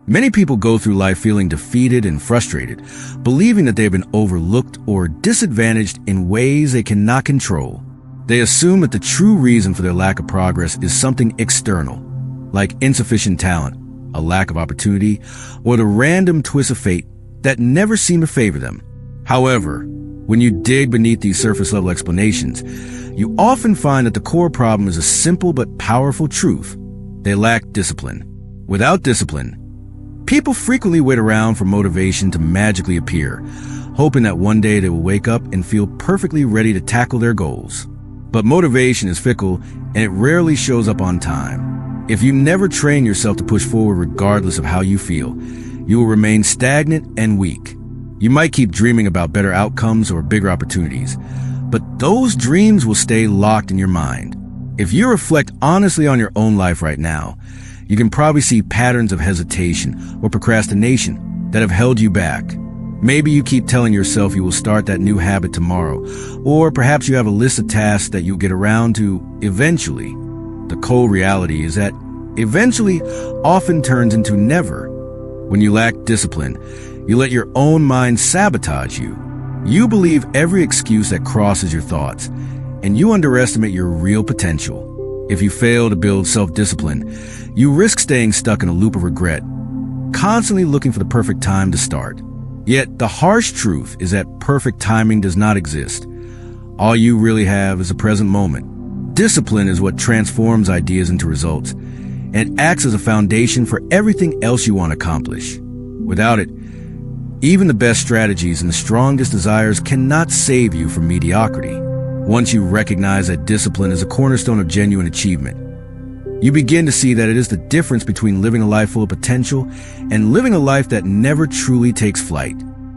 Many people go through life feeling defeated and frustrated, believing that they have been overlooked or disadvantaged in ways they cannot control. They assume that the true reason for their lack of progress is something external, like insufficient talent, a lack of opportunity, or the random twist of fate that never seem to favor them. However, when you dig beneath these surface-level explanations, you often find that the core problem is a simple but powerful truth. They lack discipline. Without discipline, people frequently wait around for motivation to magically appear, hoping that one day they will wake up and feel perfectly ready to tackle their goals. But motivation is fickle, and it rarely shows up on time. If you never train yourself to push forward regardless of how you feel, you will remain stagnant and weak. You might keep dreaming about better outcomes or bigger opportunities, but those dreams will stay locked in your mind. If you reflect honestly on your own life right now, you can probably see patterns of hesitation or procrastination that have held you back. Maybe you keep telling yourself you will start that new habit tomorrow, or perhaps you have a list of tasks that you'll get around to eventually. The cold reality is that eventually often turns into never. When you lack discipline, you let your own mind sabotage you. You believe every excuse that crosses your thoughts, and you underestimate your real potential. If you fail to build self-discipline, you risk staying stuck in a loop of regret, constantly looking for the perfect time to start. Yet the harsh truth is that perfect timing does not exist. All you really have is the present moment. Discipline is what transforms ideas into results, and acts as a foundation for everything else you want to accomplish. Without it, even the best strategies and the strongest desires cannot save you from mediocrity. Once you recognize that discipline is a cornerstone of genuine achievement, you begin to see that it is the difference between living a life full of potential and living a life that never truly takes flight.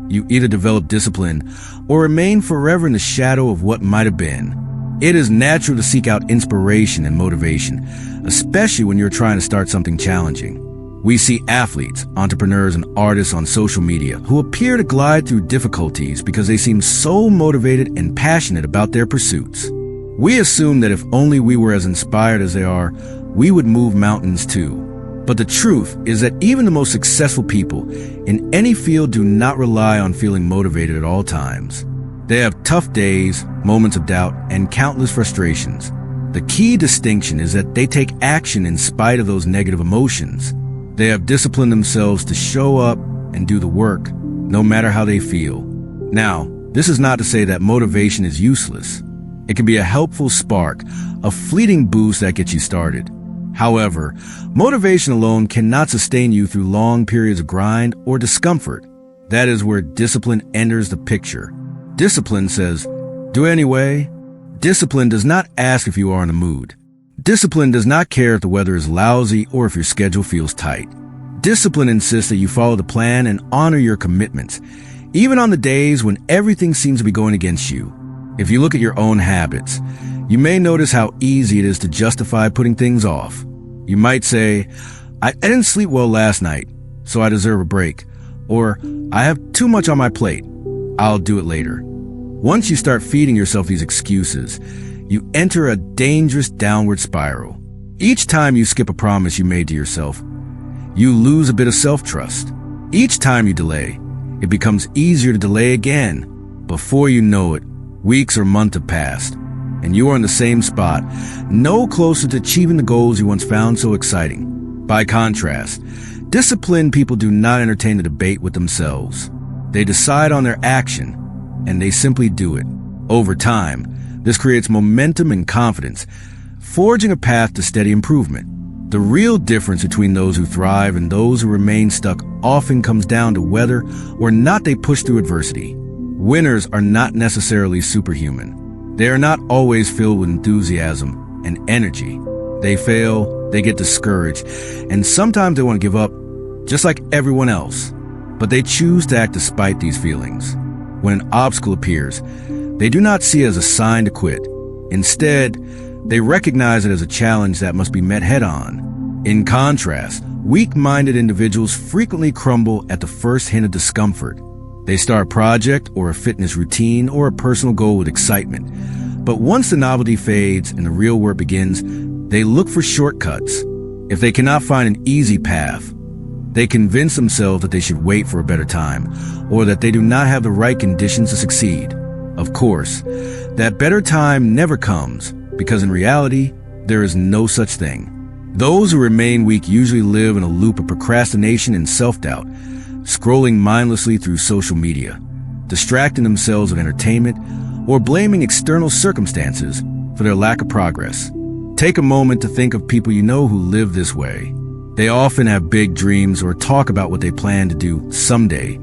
You either develop discipline or remain forever in the shadow of what might have been. It is natural to seek out inspiration and motivation, especially when you're trying to start something challenging. We see athletes, entrepreneurs, and artists on social media who appear to glide through difficulties because they seem so motivated and passionate about their pursuits. We assume that if only we were as inspired as they are, we would move mountains too. But the truth is that even the most successful people in any field do not rely on feeling motivated at all times. They have tough days, moments of doubt, and countless frustrations. The key distinction is that they take action in spite of those negative emotions. They have disciplined themselves to show up and do the work, no matter how they feel. Now, this is not to say that motivation is useless. It can be a helpful spark, a fleeting boost that gets you started. However, motivation alone cannot sustain you through long periods of grind or discomfort. That is where discipline enters the picture. Discipline says, do anyway. Discipline does not ask if you are in the mood. Discipline does not care if the weather is lousy or if your schedule feels tight. Discipline insists that you follow the plan and honor your commitments, even on the days when everything seems to be going against you. If you look at your own habits, you may notice how easy it is to justify putting things off. You might say, I didn't sleep well last night, so I deserve a break. Or, I have too much on my plate. I'll do it later. Once you start feeding yourself these excuses, you enter a dangerous downward spiral. Each time you skip a promise you made to yourself, you lose a bit of self-trust. Each time you delay, it becomes easier to delay again. Before you know it, weeks or months have passed, and you are in the same spot, no closer to achieving the goals you once found so exciting. By contrast, disciplined people do not entertain the debate with themselves. They decide on their action, and they simply do it. Over time, this creates momentum and confidence, forging a path to steady improvement. The real difference between those who thrive and those who remain stuck often comes down to whether or not they push through adversity. Winners are not necessarily superhuman. They are not always filled with enthusiasm and energy. They fail, they get discouraged, and sometimes they want to give up, just like everyone else. But they choose to act despite these feelings. When an obstacle appears, they do not see it as a sign to quit. Instead, they recognize it as a challenge that must be met head-on. In contrast, weak-minded individuals frequently crumble at the first hint of discomfort. They start a project or a fitness routine or a personal goal with excitement. But once the novelty fades and the real work begins, they look for shortcuts. If they cannot find an easy path, They convince themselves that they should wait for a better time, or that they do not have the right conditions to succeed. Of course, that better time never comes, because in reality, there is no such thing. Those who remain weak usually live in a loop of procrastination and self-doubt, scrolling mindlessly through social media, distracting themselves with entertainment, or blaming external circumstances for their lack of progress. Take a moment to think of people you know who live this way. They often have big dreams or talk about what they plan to do someday,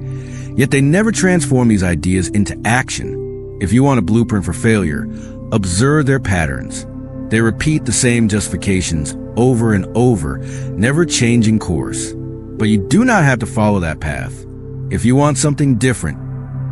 yet they never transform these ideas into action. If you want a blueprint for failure, observe their patterns. They repeat the same justifications over and over, never changing course. But you do not have to follow that path. If you want something different,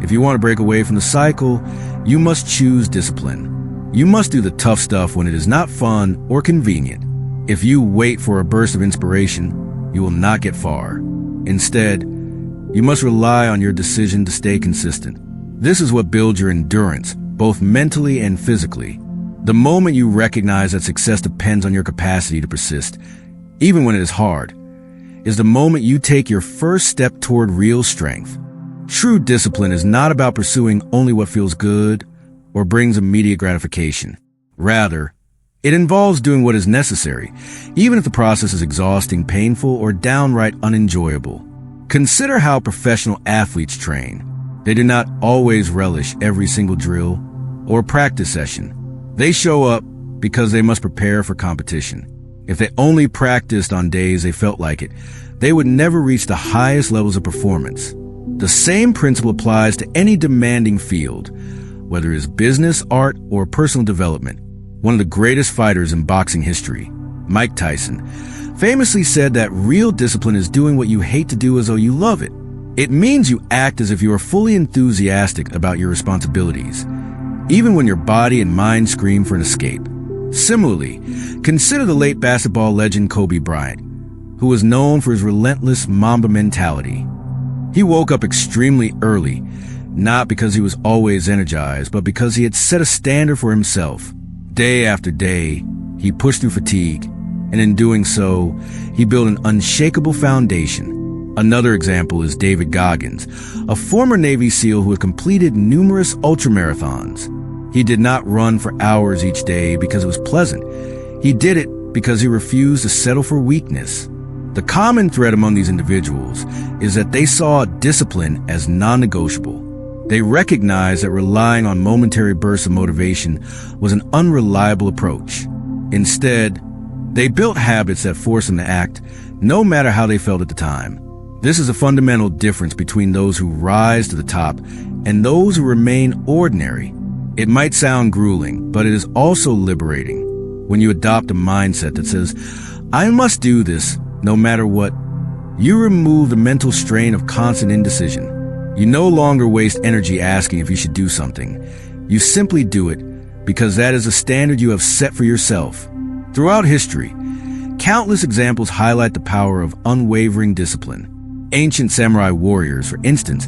if you want to break away from the cycle, you must choose discipline. You must do the tough stuff when it is not fun or convenient. If you wait for a burst of inspiration, you will not get far. Instead, you must rely on your decision to stay consistent. This is what builds your endurance, both mentally and physically. The moment you recognize that success depends on your capacity to persist, even when it is hard, is the moment you take your first step toward real strength. True discipline is not about pursuing only what feels good or brings immediate gratification. Rather, it involves doing what is necessary, even if the process is exhausting, painful, or downright unenjoyable. Consider how professional athletes train. They do not always relish every single drill or practice session. They show up because they must prepare for competition. If they only practiced on days they felt like it, they would never reach the highest levels of performance. The same principle applies to any demanding field, whether it is business, art, or personal development. One of the greatest fighters in boxing history, Mike Tyson, famously said that real discipline is doing what you hate to do as though you love it. It means you act as if you are fully enthusiastic about your responsibilities, even when your body and mind scream for an escape. Similarly, consider the late basketball legend Kobe Bryant, who was known for his relentless Mamba mentality. He woke up extremely early, not because he was always energized, but because he had set a standard for himself. Day after day, he pushed through fatigue, and in doing so, he built an unshakable foundation. Another example is David Goggins, a former Navy SEAL who had completed numerous ultramarathons. He did not run for hours each day because it was pleasant. He did it because he refused to settle for weakness. The common thread among these individuals is that they saw discipline as non-negotiable. They recognized that relying on momentary bursts of motivation was an unreliable approach. Instead, they built habits that forced them to act, no matter how they felt at the time. This is a fundamental difference between those who rise to the top and those who remain ordinary. It might sound grueling, but it is also liberating. When you adopt a mindset that says, "I must do this no matter what," you remove the mental strain of constant indecision. You no longer waste energy asking if you should do something. You simply do it because that is a standard you have set for yourself. Throughout history, countless examples highlight the power of unwavering discipline. Ancient samurai warriors, for instance,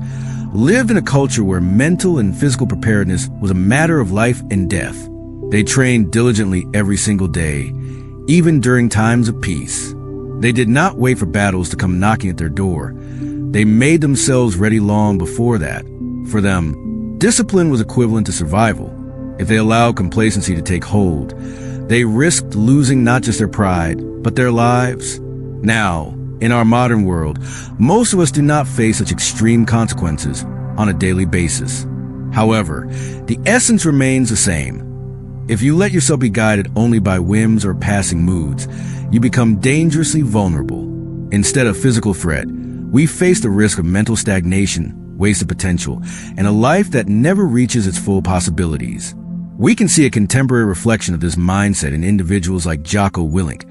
lived in a culture where mental and physical preparedness was a matter of life and death. They trained diligently every single day, even during times of peace. They did not wait for battles to come knocking at their door. They made themselves ready long before that. For them, discipline was equivalent to survival. If they allowed complacency to take hold, they risked losing not just their pride, but their lives. Now, in our modern world, most of us do not face such extreme consequences on a daily basis. However, the essence remains the same. If you let yourself be guided only by whims or passing moods, you become dangerously vulnerable. Instead of physical threat, we face the risk of mental stagnation, wasted potential, and a life that never reaches its full possibilities. We can see a contemporary reflection of this mindset in individuals like Jocko Willink,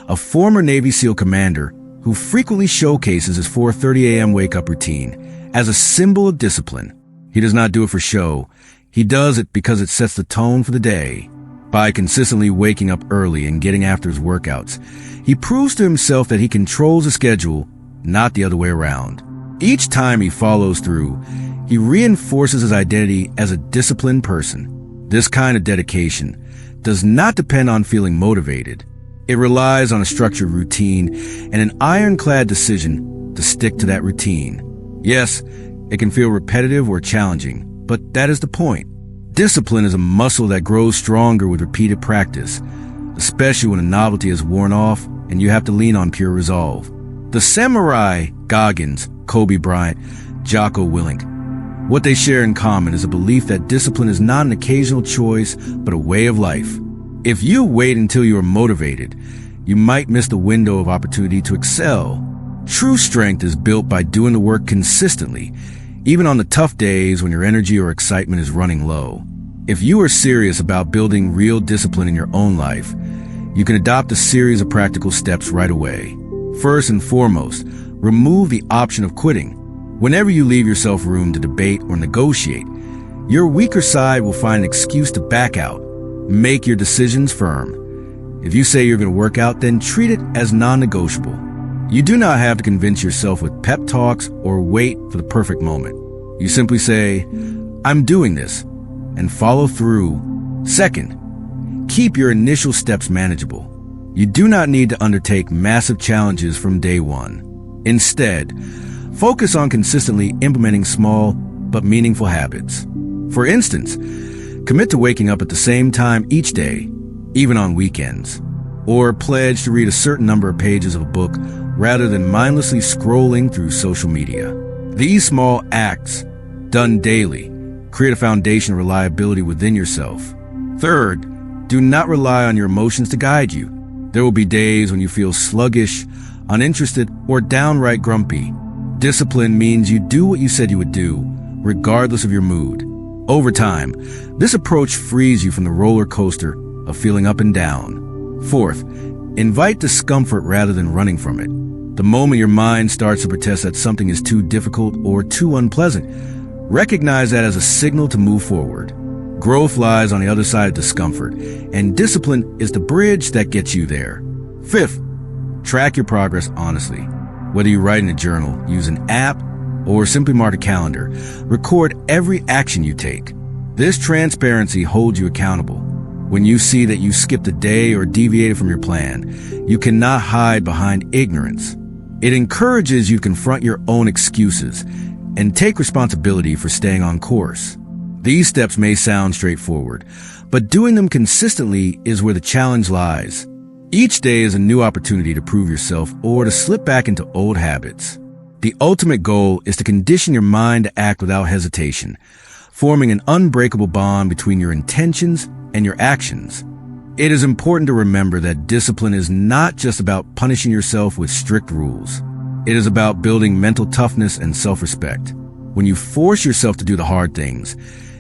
a former Navy SEAL commander who frequently showcases his 4:30 a.m. wake-up routine as a symbol of discipline. He does not do it for show. He does it because it sets the tone for the day. By consistently waking up early and getting after his workouts, he proves to himself that he controls the schedule, not the other way around. Each time he follows through, he reinforces his identity as a disciplined person. This kind of dedication does not depend on feeling motivated. It relies on a structured routine and an ironclad decision to stick to that routine. Yes, it can feel repetitive or challenging, but that is the point. Discipline is a muscle that grows stronger with repeated practice, especially when the novelty is worn off and you have to lean on pure resolve. The samurai Goggins, Kobe Bryant, Jocko Willink, what they share in common is a belief that discipline is not an occasional choice, but a way of life. If you wait until you are motivated, you might miss the window of opportunity to excel. True strength is built by doing the work consistently, even on the tough days when your energy or excitement is running low. If you are serious about building real discipline in your own life, you can adopt a series of practical steps right away. First and foremost, remove the option of quitting. Whenever you leave yourself room to debate or negotiate, your weaker side will find an excuse to back out. Make your decisions firm. If you say you're going to work out, then treat it as non-negotiable. You do not have to convince yourself with pep talks or wait for the perfect moment. You simply say, "I'm doing this," and follow through. Second, keep your initial steps manageable. You do not need to undertake massive challenges from day one. Instead, focus on consistently implementing small but meaningful habits. For instance, commit to waking up at the same time each day, even on weekends, or pledge to read a certain number of pages of a book rather than mindlessly scrolling through social media. These small acts, done daily, create a foundation of reliability within yourself. Third, do not rely on your emotions to guide you. There will be days when you feel sluggish, uninterested, or downright grumpy. Discipline means you do what you said you would do, regardless of your mood. Over time, this approach frees you from the roller coaster of feeling up and down. Fourth, invite discomfort rather than running from it. The moment your mind starts to protest that something is too difficult or too unpleasant, recognize that as a signal to move forward. Growth lies on the other side of discomfort, and discipline is the bridge that gets you there. Fifth, track your progress honestly. Whether you write in a journal, use an app, or simply mark a calendar, record every action you take. This transparency holds you accountable. When you see that you skipped a day or deviated from your plan, you cannot hide behind ignorance. It encourages you to confront your own excuses and take responsibility for staying on course. These steps may sound straightforward, but doing them consistently is where the challenge lies. Each day is a new opportunity to prove yourself or to slip back into old habits. The ultimate goal is to condition your mind to act without hesitation, forming an unbreakable bond between your intentions and your actions. It is important to remember that discipline is not just about punishing yourself with strict rules. It is about building mental toughness and self-respect. When you force yourself to do the hard things,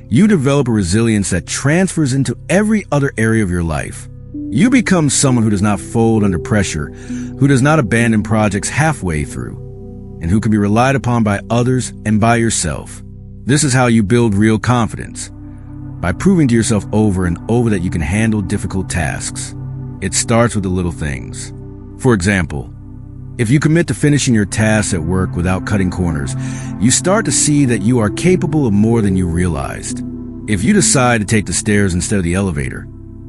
you develop a resilience that transfers into every other area of your life. You become someone who does not fold under pressure, who does not abandon projects halfway through, and who can be relied upon by others and by yourself. This is how you build real confidence, by proving to yourself over and over that you can handle difficult tasks. It starts with the little things. For example, if you commit to finishing your tasks at work without cutting corners, you start to see that you are capable of more than you realized. If you decide to take the stairs instead of the elevator,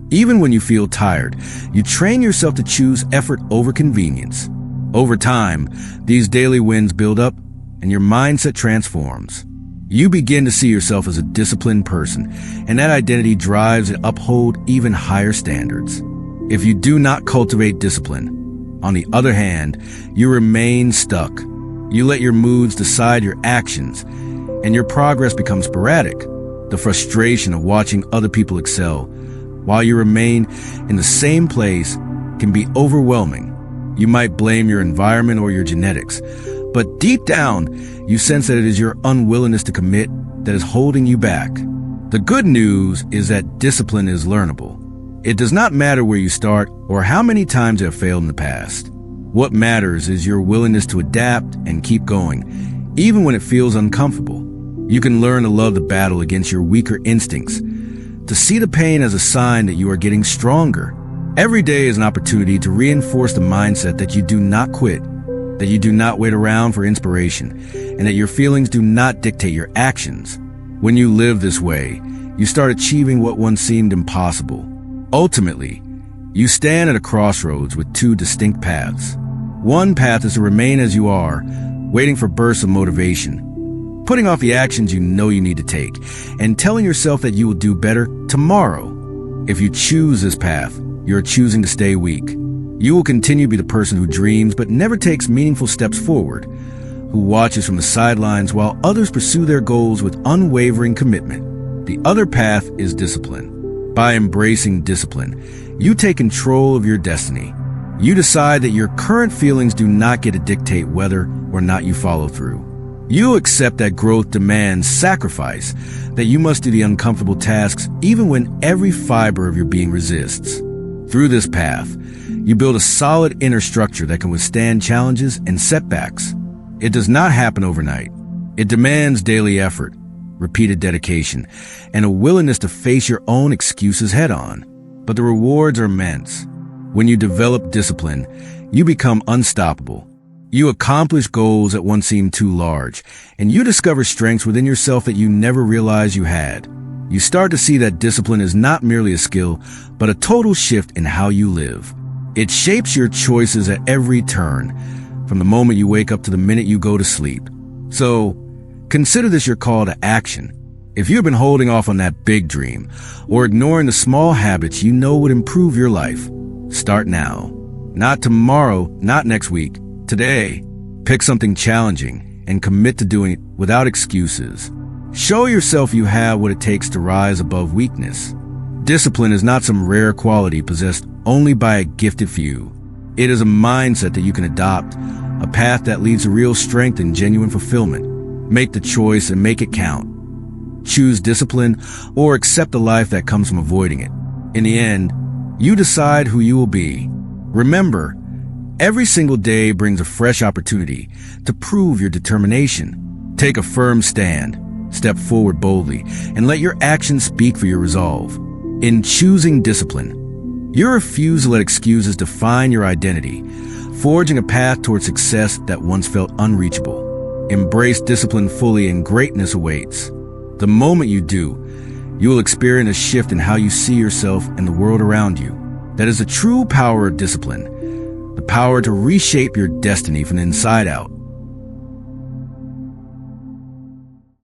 even when you feel tired, you train yourself to choose effort over convenience. Over time, these daily wins build up and your mindset transforms. You begin to see yourself as a disciplined person, and that identity drives and uphold even higher standards. If you do not cultivate discipline, on the other hand, you remain stuck. You let your moods decide your actions, and your progress becomes sporadic. The frustration of watching other people excel while you remain in the same place can be overwhelming. You might blame your environment or your genetics, but deep down, you sense that it is your unwillingness to commit that is holding you back. The good news is that discipline is learnable. It does not matter where you start or how many times you have failed in the past. What matters is your willingness to adapt and keep going, even when it feels uncomfortable. You can learn to love the battle against your weaker instincts, to see the pain as a sign that you are getting stronger. Every day is an opportunity to reinforce the mindset that you do not quit, that you do not wait around for inspiration, and that your feelings do not dictate your actions. When you live this way, you start achieving what once seemed impossible. Ultimately, you stand at a crossroads with two distinct paths. One path is to remain as you are, waiting for bursts of motivation, putting off the actions you know you need to take, and telling yourself that you will do better tomorrow. If you choose this path, you're choosing to stay weak. You will continue to be the person who dreams but never takes meaningful steps forward, who watches from the sidelines while others pursue their goals with unwavering commitment. The other path is discipline. By embracing discipline, you take control of your destiny. You decide that your current feelings do not get to dictate whether or not you follow through. You accept that growth demands sacrifice, that you must do the uncomfortable tasks even when every fiber of your being resists. Through this path, you build a solid inner structure that can withstand challenges and setbacks. It does not happen overnight. It demands daily effort, repeated dedication, and a willingness to face your own excuses head-on. But the rewards are immense. When you develop discipline, you become unstoppable. You accomplish goals that once seemed too large, and you discover strengths within yourself that you never realized you had. You start to see that discipline is not merely a skill, but a total shift in how you live. It shapes your choices at every turn, from the moment you wake up to the minute you go to sleep. So, consider this your call to action. If you've been holding off on that big dream, or ignoring the small habits you know would improve your life, start now. Not tomorrow, not next week. Today, pick something challenging and commit to doing it without excuses. Show yourself you have what it takes to rise above weakness. Discipline is not some rare quality possessed only by a gifted few. It is a mindset that you can adopt, a path that leads to real strength and genuine fulfillment. Make the choice and make it count. Choose discipline or accept the life that comes from avoiding it. In the end, you decide who you will be. Remember, every single day brings a fresh opportunity to prove your determination. Take a firm stand, step forward boldly, and let your actions speak for your resolve. In choosing discipline, you refuse to let excuses define your identity, forging a path toward success that once felt unreachable. Embrace discipline fully and greatness awaits. The moment you do, you will experience a shift in how you see yourself and the world around you. That is the true power of discipline, the power to reshape your destiny from the inside out.